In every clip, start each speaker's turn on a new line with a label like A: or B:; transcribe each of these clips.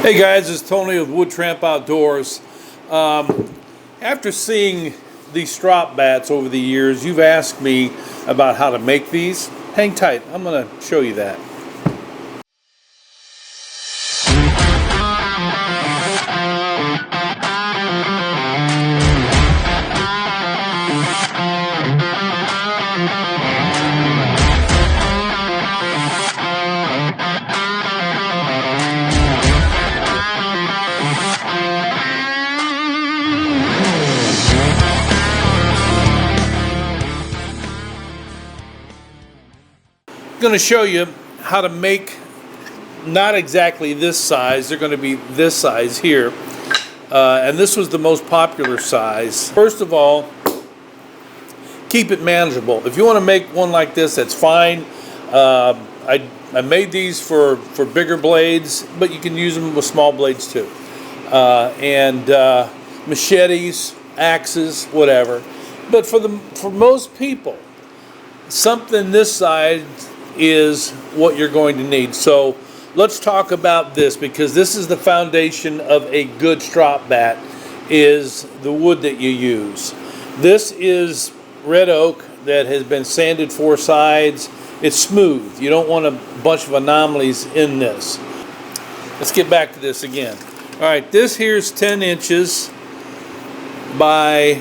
A: Hey guys, it's Tony with Wood Tramp Outdoors. After seeing these Strop Bats over the years, you've asked me about how to make these. Hang tight, I'm going to show you that. I'm going to show you how to make not exactly this size. They're going to be this size here, and this was the most popular size. First of all, keep it manageable. If you want to make one like this, that's fine. I made these for bigger blades, but you can use them with small blades too, and machetes, axes, whatever. But for most people, something this size is what you're going to need. So let's talk about this, because this is the foundation of a good strop bat, is the wood that you use. This is red oak that has been sanded 4 sides. It's smooth. You don't want a bunch of anomalies in this. Let's get back to this again. All right, this here's 10 inches by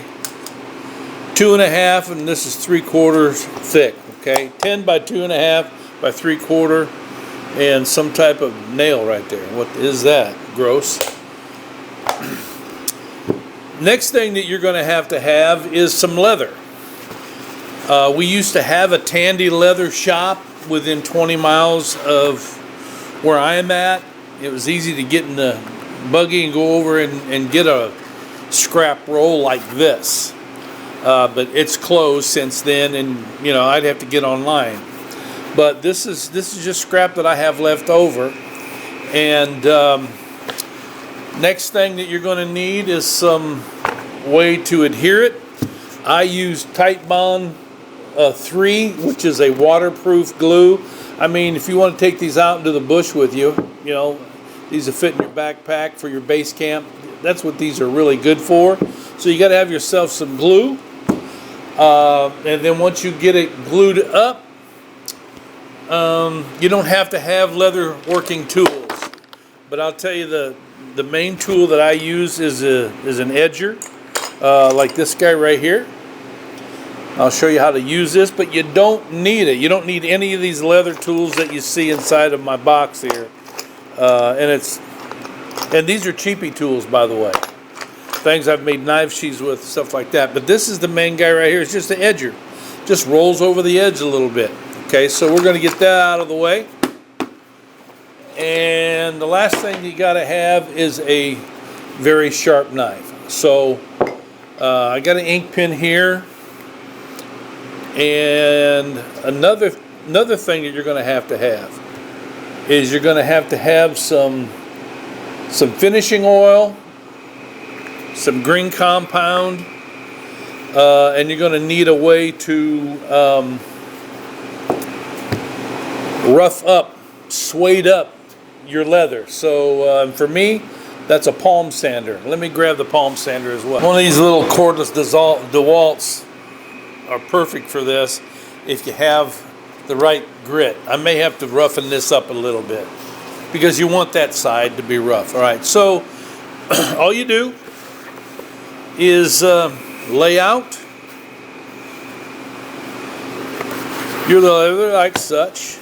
A: 2.5, and this is 3/4 thick. Okay, 10 by 2.5 by 3/4, and some type of nail right there. What is that? Gross. Next thing that you're going to have is some leather. We used to have a Tandy leather shop within 20 miles of where I am at. It was easy to get in the buggy and go over and get a scrap roll like this. But it's closed since then, and you know, I'd have to get online. But this is just scrap that I have left over. And next thing that you're going to need is some way to adhere it. I use Tight Bond 3, which is a waterproof glue. I mean, if you want to take these out into the bush with you, you know, these will fit in your backpack for your base camp. That's what these are really good for. So you got to have yourself some glue. And then once you get it glued up, you don't have to have leather working tools. But I'll tell you, the main tool that I use is an edger, like this guy right here. I'll show you how to use this, but you don't need it. You don't need any of these leather tools that you see inside of my box here. And these are cheapy tools, by the way. Things I've made knife sheaths with, stuff like that. But this is the main guy right here. It's just an edger. Just rolls over the edge a little bit. Okay, so we're going to get that out of the way. And the last thing you got to have is a very sharp knife. So I got an ink pen here. And another thing that you're going to have is you're going to have some finishing oil, some green compound, and you're going to need a way to rough up, suede up your leather. So for me, that's a palm sander. Let me grab the palm sander as well. One of these little cordless DeWalt's are perfect for this if you have the right grit. I may have to roughen this up a little bit because you want that side to be rough. All right, so all you do is lay out your leather like such.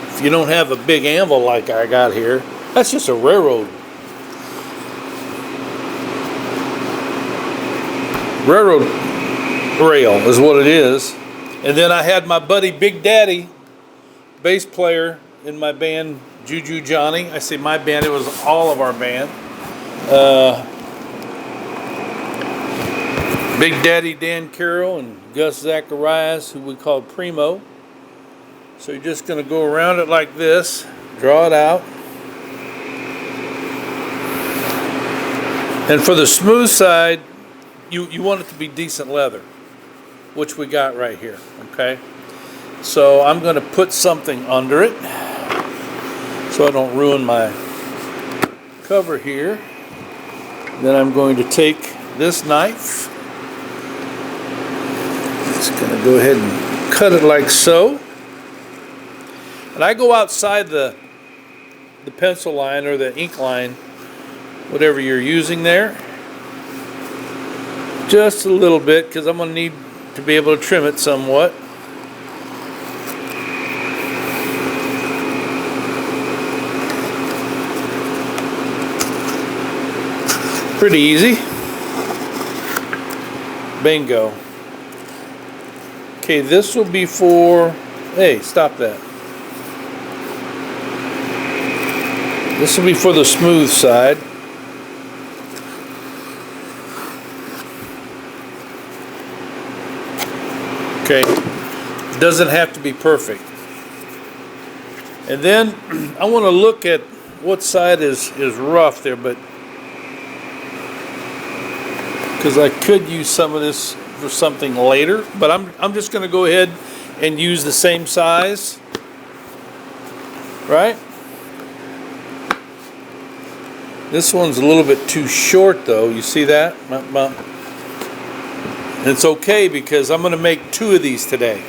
A: If you don't have a big anvil like I got here, that's just a railroad rail is what it is. And then I had my buddy Big Daddy, bass player in my band, Juju Johnny. I say my band, it was all of our band. Big Daddy Dan Carroll and Gus Zacharias, who we called Primo. So you're just going to go around it like this, draw it out. And for the smooth side, you want it to be decent leather, which we got right here, okay? So I'm going to put something under it. so I don't ruin my cover here. Then I'm going to take this knife. Just going to go ahead and cut it like so. And I go outside the pencil line or the ink line, whatever you're using there, just a little bit, because I'm going to need to be able to trim it somewhat. Pretty easy. Bingo. Okay, this will be for, hey, stop that. This will be for the smooth side. Okay, it doesn't have to be perfect. And then I want to look at what side is rough there, but because I could use some of this for something later, but I'm just going to go ahead and use the same size, right? This one's a little bit too short though, you see that? It's okay because I'm going to make 2 of these today.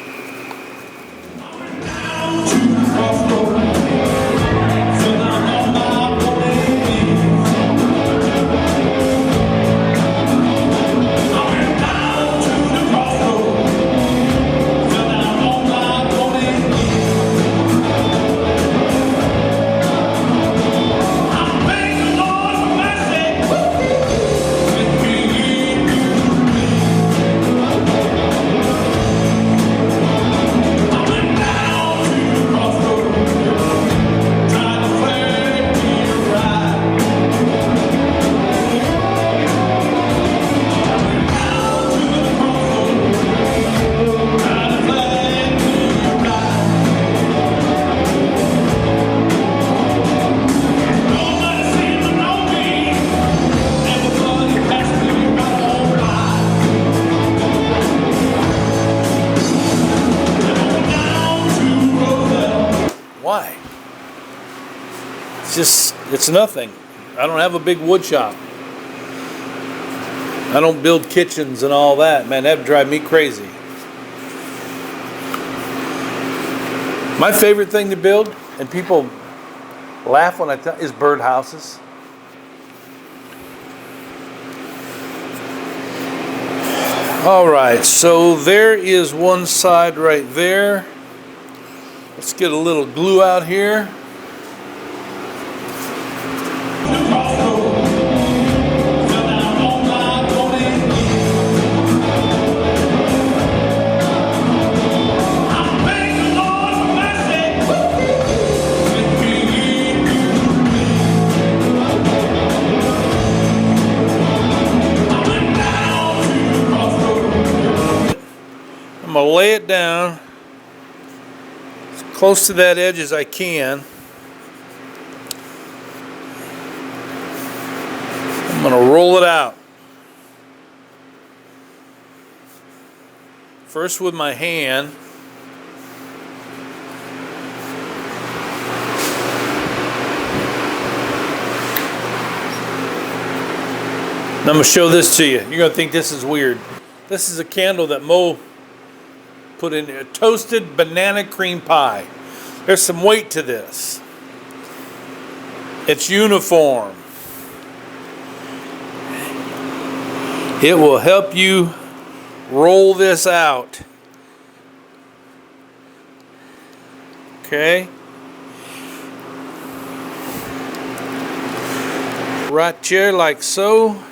A: Why? It's nothing. I don't have a big wood shop. I don't build kitchens and all that. Man, that'd drive me crazy. My favorite thing to build, and people laugh when I tell, is birdhouses. All right, so there is one side right there. Let's get a little glue out here. I'm going to lay it down as close to that edge as I can. I'm going to roll it out. First with my hand. And I'm going to show this to you. You're going to think this is weird. This is a candle that Mo put in a toasted banana cream pie. There's some weight to this. It's uniform. It will help you roll this out. Okay? Right here like so.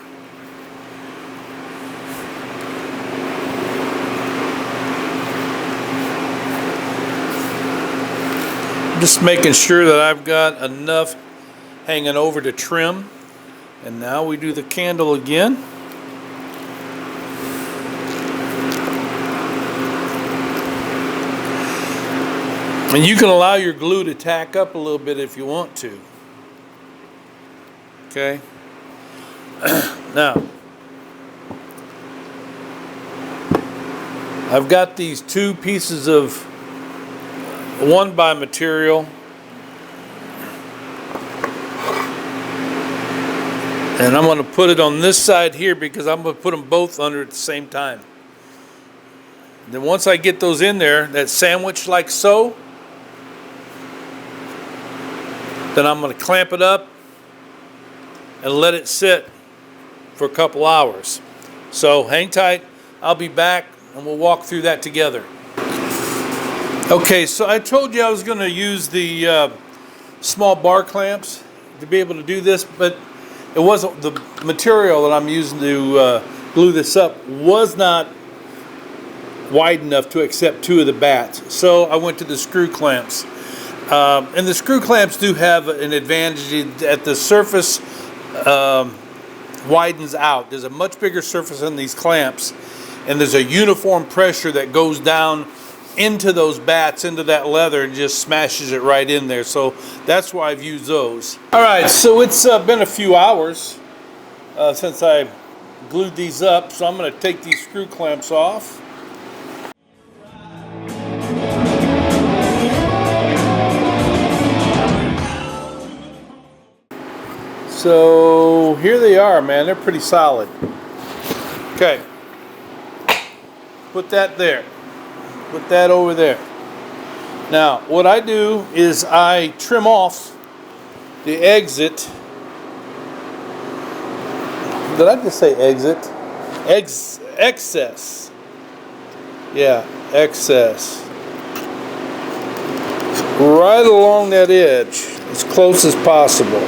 A: Just making sure that I've got enough hanging over to trim. And now we do the candle again. And you can allow your glue to tack up a little bit if you want to. Okay? Now, I've got these 2 pieces of 1x material And I'm going to put it on this side here because I'm going to put them both under at the same time. Then once I get those in there, that sandwich like so, then I'm going to clamp it up and let it sit for a couple hours. So hang tight, I'll be back and we'll walk through that together. Okay, so I told you I was going to use the small bar clamps to be able to do this, but it wasn't, the material that I'm using to glue this up was not wide enough to accept 2 of the bats. So I went to the screw clamps. And the screw clamps do have an advantage at the surface widens out. There's a much bigger surface in these clamps, and there's a uniform pressure that goes down into those bats, into that leather, and just smashes it right in there. So that's why I've used those. All right, so it's been a few hours since I glued these up, so I'm going to take these screw clamps off. So here they are, man. They're pretty solid. Okay, put that there. Put that over there. Now, what I do is I trim off the exit. Did I just say exit? Excess. Yeah, excess. Right along that edge, as close as possible.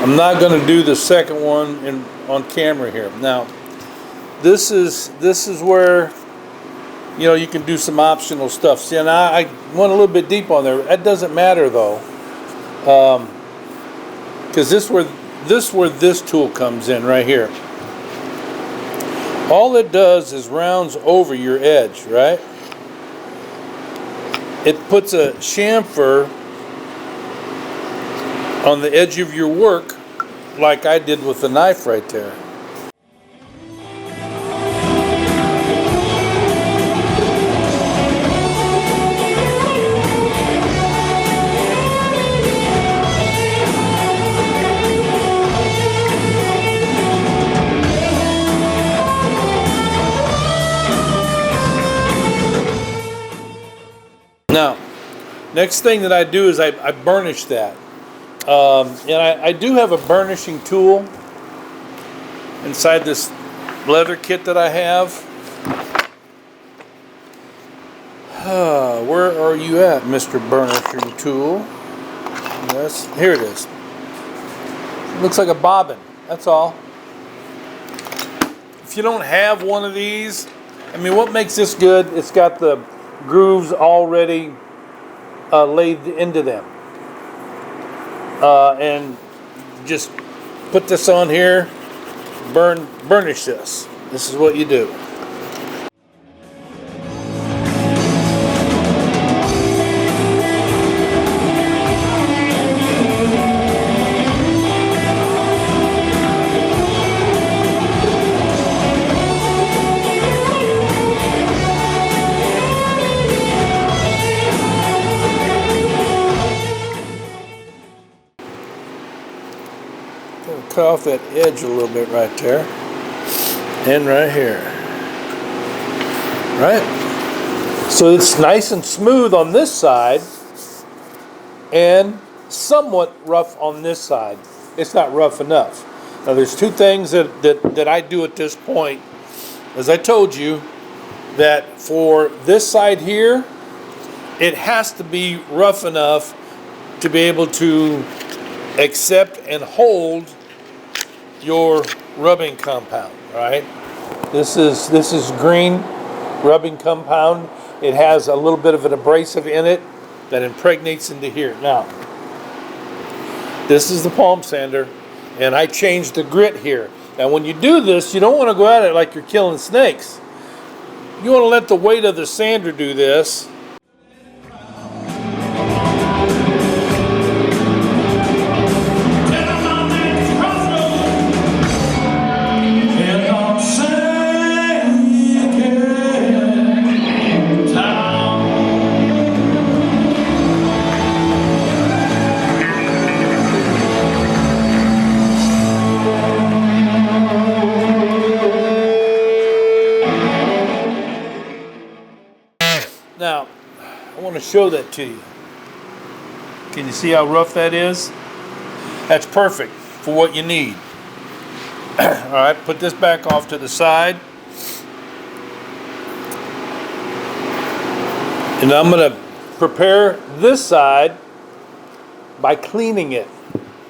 A: I'm not going to do the second one on camera here. Now, this is where, you know, you can do some optional stuff. See, and I went a little bit deep on there. That doesn't matter though, because this where this tool comes in right here. All it does is rounds over your edge, right? It puts a chamfer on the edge of your work, like I did with the knife right there. Now, next thing that I do is I burnish that. And I do have a burnishing tool inside this leather kit that I have. Where are you at, Mr. Burnishing Tool? Yes, here it is. It looks like a bobbin, that's all. If you don't have one of these, I mean, what makes this good? It's got the grooves already laid into them. And just put this on here, burnish this. This is what you do. Cut off that edge a little bit right there and right here, right? So it's nice and smooth on this side and somewhat rough on this side. It's not rough enough. Now there's two things that I do at this point. As I told you, that for this side here, it has to be rough enough to be able to accept and hold your rubbing compound, right? This is green rubbing compound. It has a little bit of an abrasive in it that impregnates into here. Now, this is the palm sander, And I changed the grit here. Now when you do this, you don't want to go at it like you're killing snakes. You want to let the weight of the sander do this. Now, I want to show that to you. Can you see how rough that is? That's perfect for what you need. All right, put this back off to the side. And I'm going to prepare this side by cleaning it.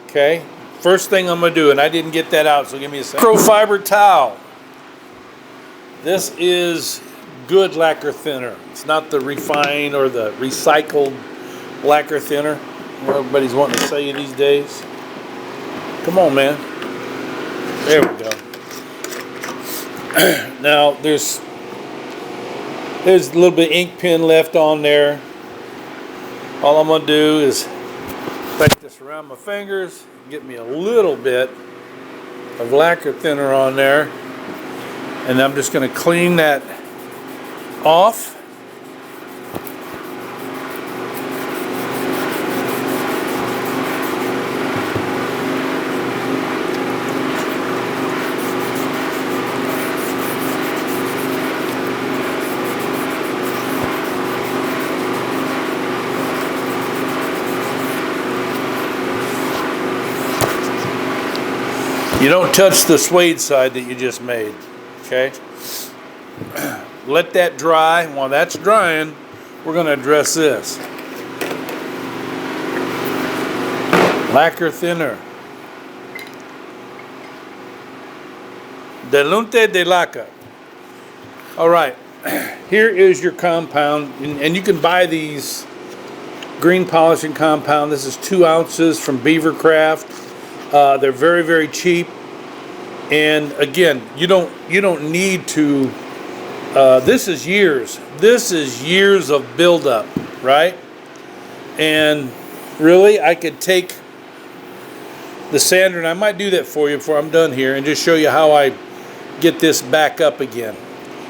A: Okay? First thing I'm going to do, and I didn't get that out, so give me a second. Microfiber towel. This is good lacquer thinner. It's not the refined or the recycled lacquer thinner what everybody's wanting to say these days. Come on, man. There we go. Now there's a little bit of ink pen left on there. All I'm gonna do is take this around my fingers, get me a little bit of lacquer thinner on there, and I'm just gonna clean that off. You don't touch the suede side that you just made, okay? Let that dry. While that's drying, we're going to address this. Lacquer thinner. Delunte de laca. All right, here is your compound, and you can buy these green polishing compound. This is 2 ounces from Beavercraft. They're very, very cheap. And again, you don't need to. This is years. This is years of buildup, right? And really, I could take the sander, and I might do that for you before I'm done here, and just show you how I get this back up again.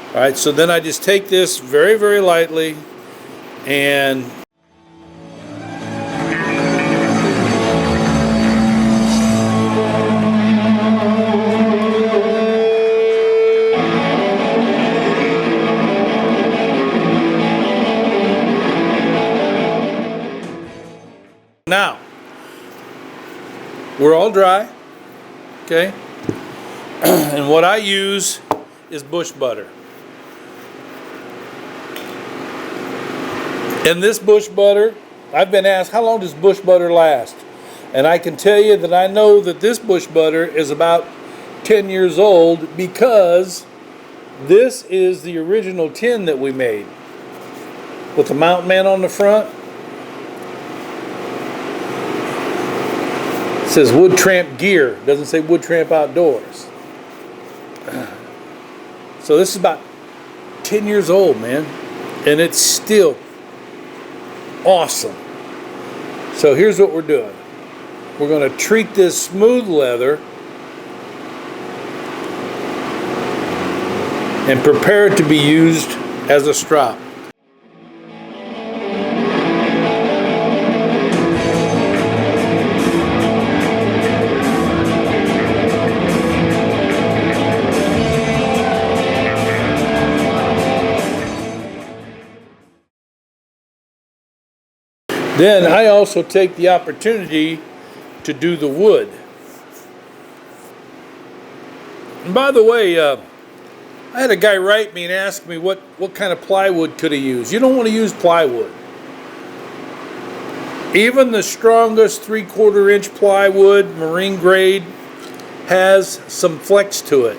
A: All right. So then I just take this very, very lightly, and now, we're all dry, okay? And what I use is bush butter. And this bush butter, I've been asked, how long does bush butter last? And I can tell you that I know that this bush butter is about 10 years old, because this is the original tin that we made with the mountain man on the front. It says Wood Tramp Gear, doesn't say Wood Tramp Outdoors. So this is about 10 years old, man, and it's still awesome. So here's what we're doing. We're going to treat this smooth leather and prepare it to be used as a strop. Then I also take the opportunity to do the wood. And by the way, I had a guy write me and ask me what kind of plywood could I use. You don't want to use plywood. Even the strongest 3/4 inch plywood, marine grade, has some flex to it.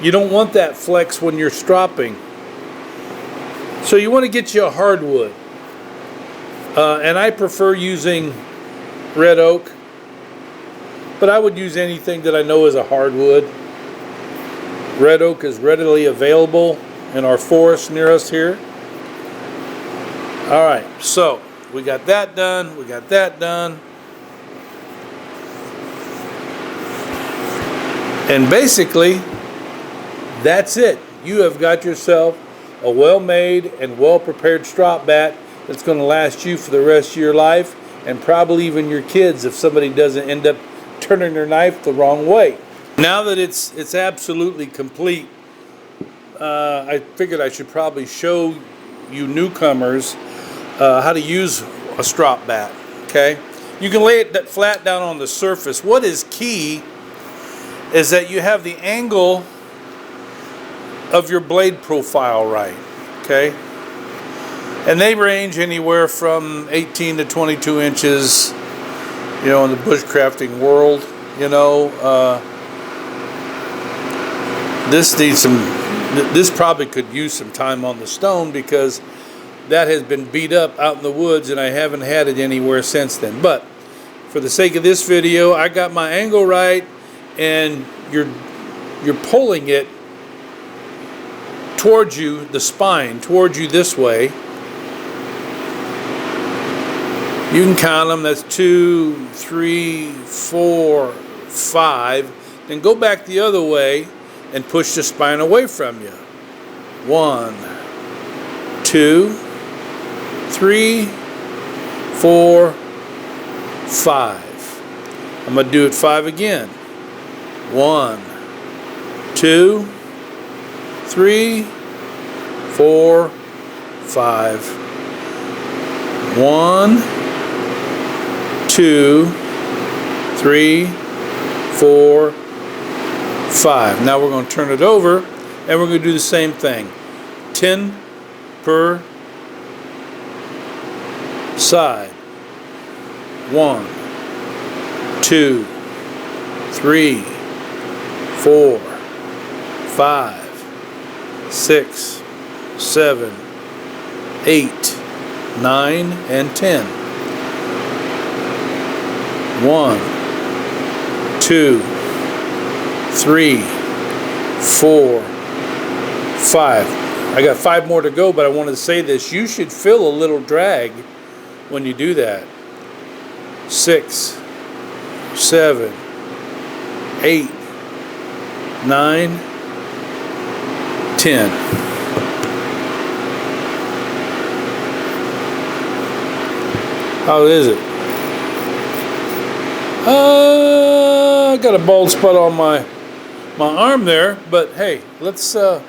A: You don't want that flex when you're stropping. So you want to get you a hardwood. And I prefer using red oak. but I would use anything that I know is a hardwood. Red oak is readily available in our forest near us here. All right, so we got that done, we got that done. And basically, that's it. You have got yourself a well-made and well-prepared strop bat that's going to last you for the rest of your life, and probably even your kids if somebody doesn't end up turning their knife the wrong way. Now that it's absolutely complete, I figured I should probably show you newcomers how to use a strop bat. Okay, you can lay it flat down on the surface. What is key is that you have the angle of your blade profile right. Okay, and they range anywhere from 18 to 22 inches, you know, in the bushcrafting world. You know, this probably could use some time on the stone, because that has been beat up out in the woods and I haven't had it anywhere since then. But for the sake of this video, I got my angle right, and you're pulling it towards you, the spine towards you this way. You can count them. That's 2, 3, 4, 5. Then go back the other way and push the spine away from you. 1, 2, 3, 4, 5. I'm going to do it 5 again. 1, 2, 3, 4, 5. 1, 2, 3, 4, 5. Now we're going to turn it over and we're going to do the same thing. 10 per side. 1, 2, 3, 4, 5, 6, 7, 8, 9, and 10. 1, 2, 3, 4, 5. I got 5 more to go, but I wanted to say this. You should feel a little drag when you do that. 6, 7, 8, 9, 10. How is it? I got a bald spot on my arm there, but hey, let's all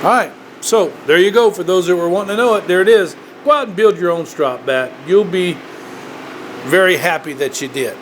A: right, so there you go. For those that were wanting to know it, there it is. Go out and build your own strop bat. You'll be very happy that you did.